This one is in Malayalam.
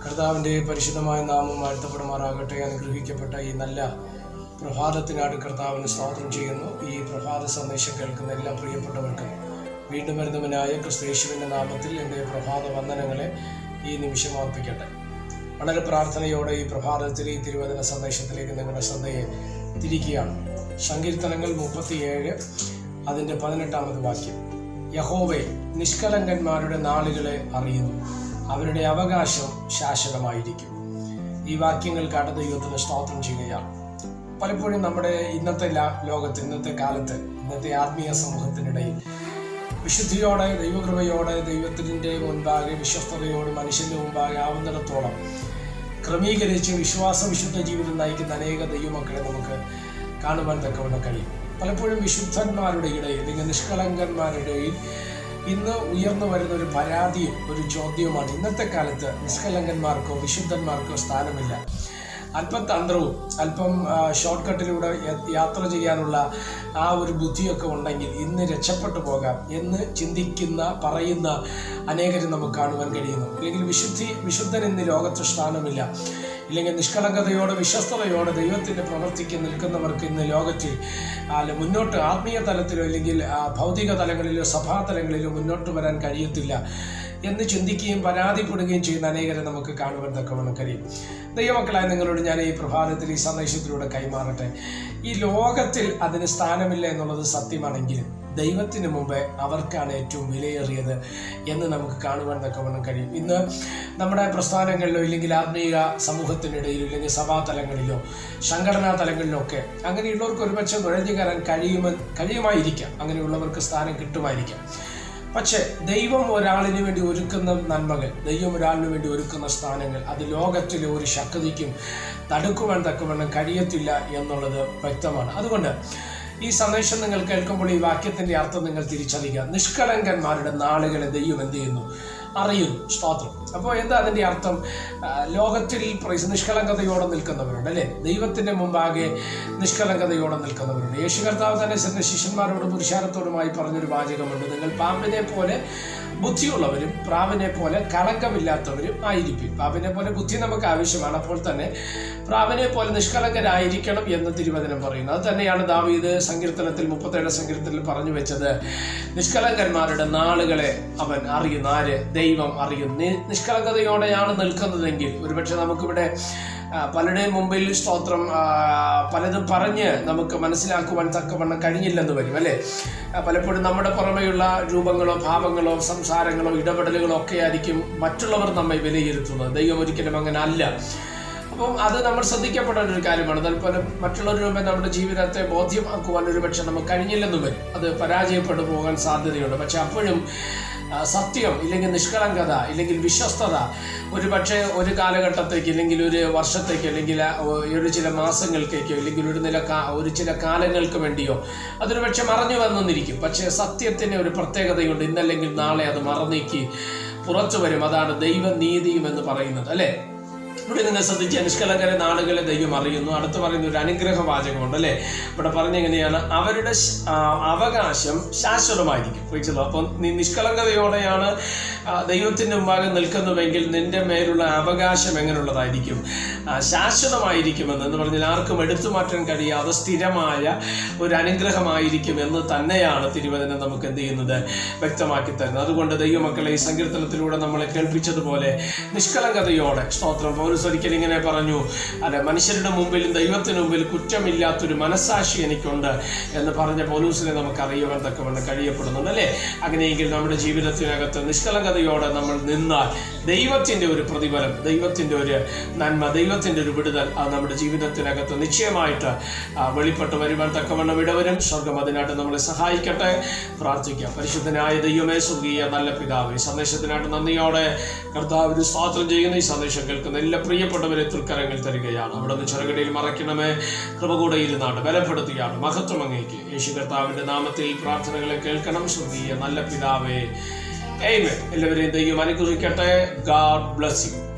കർത്താവിൻ്റെ പരിശുദ്ധമായ നാമം വാഴ്ത്തപ്പെടുമാറാകട്ടെ. അനുഗ്രഹിക്കപ്പെട്ട ഈ നല്ല പ്രഭാതത്തിനായിട്ട് കർത്താവിന് സ്തോത്രം ചെയ്യുന്നു. ഈ പ്രഭാത സന്ദേശം കേൾക്കുന്ന എല്ലാ പ്രിയപ്പെട്ടവർക്കും വീണ്ടും വരുന്നവനായ ക്രിസ്തുയേശുവിൻ്റെ നാമത്തിൽ എൻ്റെ പ്രഭാത വന്ദനങ്ങളെ ഈ നിമിഷം അർപ്പിക്കട്ടെ. വളരെ പ്രാർത്ഥനയോടെ ഈ പ്രഭാതത്തിൽ ഈ തിരുവചന സന്ദേശത്തിലേക്ക് നിങ്ങളുടെ ശ്രദ്ധയെ തിരിക്കുകയാണ്. സങ്കീർത്തനങ്ങൾ 37 അതിൻ്റെ 18-ാമത് വാക്യം. യഹോവേ, നിഷ്കളങ്കന്മാരുടെ നാളുകളെ അറിയുന്നു, അവരുടെ അവകാശം ശാശ്വതമായിരിക്കും. ഈ വാക്യങ്ങൾക്കാണ് ദൈവത്തിന് സ്തോത്രം ചെയ്യുകയാണ്. പലപ്പോഴും നമ്മുടെ ഇന്നത്തെ ലോകത്ത്, ഇന്നത്തെ കാലത്ത്, ഇന്നത്തെ ആത്മീയ സമൂഹത്തിനിടയിൽ വിശുദ്ധിയോടെ, ദൈവകൃപയോടെ, ദൈവത്തിൻ്റെ മുൻപാകെ വിശ്വസ്തയോട് മനുഷ്യൻ്റെ മുൻപാകെ ആവുന്നിടത്തോളം ക്രമീകരിച്ച് വിശുദ്ധ ജീവിതം നയിക്കുന്ന അനേക ദൈവമക്കളെ നമുക്ക് കാണുവാൻ തക്കവണ്ണം കഴിയും. പലപ്പോഴും വിശുദ്ധന്മാരുടെ ഇടയിൽ, അല്ലെങ്കിൽ നിഷ്കളങ്കന്മാരുടെ ഇടയിൽ ഇന്ന് ഉയർന്നു വരുന്ന ഒരു പരാതിയും ഒരു ചോദ്യവുമാണ്, ഇന്നത്തെ കാലത്ത് നിഷ്കളങ്കന്മാർക്കോ വിശുദ്ധന്മാർക്കോ സ്ഥാനമില്ല. അല്പം തന്ത്രവും അല്പം ഷോർട്ട് കട്ടിലൂടെ യാത്ര ചെയ്യാനുള്ള ആ ഒരു ബുദ്ധിയൊക്കെ ഉണ്ടെങ്കിൽ ഇന്ന് രക്ഷപ്പെട്ടു പോകാം എന്ന് ചിന്തിക്കുന്ന, പറയുന്ന അനേകരും നമുക്ക് കാണുവാൻ കഴിയുന്നു. അല്ലെങ്കിൽ വിശുദ്ധൻ ഇന്ന് ലോകത്ത് സ്ഥാനമില്ല. ഇല്ലെങ്കിൽ നിഷ്കളങ്കതയോടെ വിശ്വസ്തതയോടെ ദൈവത്തിൻ്റെ പ്രവർത്തിക്ക് നിൽക്കുന്നവർക്ക് ഇന്ന് ലോകത്തിൽ മുന്നോട്ട് ആത്മീയ തലത്തിലോ അല്ലെങ്കിൽ ഭൗതിക തലങ്ങളിലോ സഭാതലങ്ങളിലോ മുന്നോട്ട് വരാൻ കഴിയത്തില്ല എന്ന് ചിന്തിക്കുകയും പരാതിപ്പെടുകയും ചെയ്യുന്ന അനേകരെ നമുക്ക് കാണുവാൻ തക്കവണ്ണം കഴിയും. ദൈവമക്കളായ നിങ്ങളോട് ഞാൻ ഈ പ്രഭാതത്തിൽ ഈ സന്ദേശത്തിലൂടെ കൈമാറട്ടെ. ഈ ലോകത്തിൽ അതിന് സ്ഥാനമില്ല എന്നുള്ളത് സത്യമാണെങ്കിലും ദൈവത്തിന് മുമ്പേ അവർക്കാണ് ഏറ്റവും വിലയേറിയത് എന്ന് നമുക്ക് കാണുവാൻ തക്കവണ്ണം കഴിയും. ഇന്ന് നമ്മുടെ പ്രസ്ഥാനങ്ങളിലോ ഇല്ലെങ്കിൽ ആത്മീയ സമൂഹത്തിനിടയിലോ ഇല്ലെങ്കിൽ സഭാതലങ്ങളിലോ സംഘടനാ തലങ്ങളിലോ ഒക്കെ അങ്ങനെയുള്ളവർക്ക് ഒരുപക്ഷെ നുഴഞ്ഞു കയറാൻ കഴിയുമായിരിക്കാം. അങ്ങനെയുള്ളവർക്ക് സ്ഥാനം കിട്ടുമായിരിക്കാം. പക്ഷേ ദൈവം ഒരാളിന് വേണ്ടി ഒരുക്കുന്ന നന്മകൾ, ദൈവം ഒരാളിന് വേണ്ടി ഒരുക്കുന്ന സ്ഥാനങ്ങൾ, അത് ലോകത്തിലെ ഒരു ശക്തിക്കും തടുക്കുവാൻ തക്കവണ്ണം കഴിയത്തില്ല എന്നുള്ളത് വ്യക്തമാണ്. അതുകൊണ്ട് ഈ സന്ദേശം നിങ്ങൾ കേൾക്കുമ്പോൾ ഈ വാക്യത്തിൻ്റെ അർത്ഥം നിങ്ങൾ തിരിച്ചറിയുക. നിഷ്കളങ്കന്മാരുടെ നാളുകളെ ദൈവം എന്ത് ചെയ്യുന്നു? അറിയുന്നു. സ്തോത്രം. അപ്പോൾ എന്താ അതിൻ്റെ അർത്ഥം? ലോകത്തിൽ നിഷ്കളങ്കതയോടെ നിൽക്കുന്നവരുണ്ട്, അല്ലേ? ദൈവത്തിൻ്റെ മുമ്പാകെ നിഷ്കളങ്കതയോടെ നിൽക്കുന്നവരുണ്ട്. യേശു കർത്താവ് തന്നെ തന്റെ ശിഷ്യന്മാരോടും പുരുഷാരത്തോടുമായി പറഞ്ഞൊരു വാചകമുണ്ട്: നിങ്ങൾ പാമ്പിനെ പോലെ ബുദ്ധിയുള്ളവരും പ്രാവിനെ പോലെ കളങ്കമില്ലാത്തവരും ആയിരിക്കും. പാമ്പിനെ പോലെ ബുദ്ധി നമുക്ക് ആവശ്യമാണ്, അപ്പോൾ തന്നെ പ്രാവിനെ പോലെ നിഷ്കളങ്കരായിരിക്കണം എന്ന് തിരുവചനം പറയുന്നു. അത് തന്നെയാണ് ദാവീദ് സങ്കീർത്തനത്തിൽ 37 സങ്കീർത്തനത്തിൽ പറഞ്ഞു വെച്ചത്. നിഷ്കളങ്കന്മാരുടെ നാളുകളെ അവൻ അറിയുന്നു. ആര്? ദൈവം അറിയുന്നു. നിഷ്കളങ്കതയോടെയാണ് നിൽക്കുന്നതെങ്കിൽ ഒരുപക്ഷെ നമുക്കിവിടെ പലരുടെയും മുമ്പിൽ സ്തോത്രം പലതും പറഞ്ഞ് നമുക്ക് മനസ്സിലാക്കുവാൻ തക്കവണ്ണം കഴിഞ്ഞില്ലെന്ന് വരും, അല്ലേ? പലപ്പോഴും നമ്മുടെ പുറമെയുള്ള രൂപങ്ങളോ ഭാവങ്ങളോ സംസാരങ്ങളോ ഇടപെടലുകളോ ഒക്കെ ആയിരിക്കും മറ്റുള്ളവർ നമ്മെ വിലയിരുത്തുന്നത്. ദൈവം ഒരിക്കലും അങ്ങനെ അല്ല. അപ്പം അത് നമ്മൾ ശ്രദ്ധിക്കപ്പെടേണ്ട ഒരു കാര്യമാണ്. അതുപോലെ മറ്റുള്ളവരുടെ മുമ്പേ നമ്മുടെ ജീവിതത്തെ ബോധ്യമാക്കുവാൻ ഒരുപക്ഷെ നമുക്ക് കഴിഞ്ഞില്ലെന്ന് വരും. അത് പരാജയപ്പെട്ടു പോകാൻ സാധ്യതയുണ്ട്. പക്ഷെ അപ്പോഴും സത്യം ഇല്ലെങ്കിൽ നിഷ്കളങ്കത ഇല്ലെങ്കിൽ വിശ്വസ്തത ഒരുപക്ഷെ ഒരു കാലഘട്ടത്തേക്ക് ഇല്ലെങ്കിൽ ഒരു വർഷത്തേക്ക് അല്ലെങ്കിൽ ഒരു ചില മാസങ്ങൾക്കേക്കോ ഇല്ലെങ്കിൽ ഒരു ചില കാലങ്ങൾക്ക് വേണ്ടിയോ അതൊരു പക്ഷെ മറഞ്ഞു വന്നിരിക്കും. പക്ഷേ സത്യത്തിന് ഒരു പ്രത്യേകതയുണ്ട്. ഇന്നല്ലെങ്കിൽ നാളെ അത് മറന്നേക്ക് പുറത്തു വരും. അതാണ് ദൈവനീതിയും എന്ന് പറയുന്നത്, അല്ലേ? ഇവിടെ നിങ്ങൾ ശ്രദ്ധിച്ച നിഷ്കളങ്കരെ നാളുകളെ ദൈവം അറിയുന്നു. അടുത്ത് പറയുന്ന ഒരു അനുഗ്രഹ വാചകമുണ്ട്, അല്ലേ? ഇവിടെ പറഞ്ഞെങ്ങനെയാണ്? അവരുടെ അവകാശം ശാശ്വതമായിരിക്കും. അപ്പം നീ നിഷ്കളങ്കതയോടെയാണ് ദൈവത്തിൻ്റെ മുമ്പാകെ നിൽക്കുന്നുവെങ്കിൽ നിന്റെ മേലുള്ള അവകാശം എങ്ങനെയുള്ളതായിരിക്കും? ശാശ്വതമായിരിക്കുമെന്ന് പറഞ്ഞാൽ ആർക്കും എടുത്തു മാറ്റാൻ കഴിയാതെ സ്ഥിരമായ ഒരു അനുഗ്രഹമായിരിക്കും എന്ന് തന്നെയാണ് തിരുവചനം നമുക്ക് എന്ത് ചെയ്യുന്നത്? വ്യക്തമാക്കി തരുന്നത്. അതുകൊണ്ട് ദൈവമക്കളെ ഈ സങ്കീർത്തനത്തിലൂടെ നമ്മളെ കേൾപ്പിച്ചതുപോലെ നിഷ്കളങ്കതയോടെ സ്തോത്രം. പൗലോസ് ഒരിക്കൽ ഇങ്ങനെ പറഞ്ഞു, അല്ലെ, മനുഷ്യരുടെ മുമ്പിലും ദൈവത്തിന് മുമ്പിൽ കുറ്റമില്ലാത്തൊരു മനസാക്ഷി എനിക്കുണ്ട് എന്ന് പറഞ്ഞ പൗലോസിനെ നമുക്ക് അറിയുവാൻ തക്കവണ്ണം കഴിയപ്പെടുന്നുണ്ട്, അല്ലേ? അങ്ങനെയെങ്കിൽ നമ്മുടെ ജീവിതത്തിനകത്ത് നിഷ്കളങ്കതയോടെ നമ്മൾ നിന്നാൽ ദൈവത്തിൻ്റെ ഒരു പ്രതിഫലം, ദൈവത്തിൻ്റെ ഒരു നന്മ, ദൈവത്തിൻ്റെ ഒരു വിടുതൽ നമ്മുടെ ജീവിതത്തിനകത്ത് നിശ്ചയമായിട്ട് വെളിപ്പെട്ട് വരുവാൻ തക്കവണ്ണം ഇടവരും. സ്വർഗം അതിനായിട്ട് നമ്മളെ സഹായിക്കട്ടെ. പ്രാർത്ഥിക്കാം. പരിശുദ്ധനായ ദൈവമേ, സ്വർഗീയ നല്ല പിതാവേ, സന്ദേശത്തിനായിട്ട് നന്ദിയോടെ കർത്താവിന് സ്തോത്രം ചെയ്യുന്ന ഈ സന്ദേശം കേൾക്കുന്ന എല്ലാ പ്രിയപ്പെട്ടവരെ തൃക്കരങ്ങൾ തരികയാണ്. അവിടെ നിന്ന് ചെറുകടയിൽ മറയ്ക്കണമേ. കൃപ കൂടെ ഇരുന്നാണ് ബലപ്പെടുത്തുകയാണ്. മഹത്വം അങ്ങേക്ക്. യേശു കർത്താവിന്റെ നാമത്തിൽ പ്രാർത്ഥനകളെ കേൾക്കണം. സ്വർഗീയ നല്ല പിതാവേ, ആമേൻ. എല്ലാവരെയും ദൈവം അനുഗ്രഹിക്കട്ടെ. God bless you.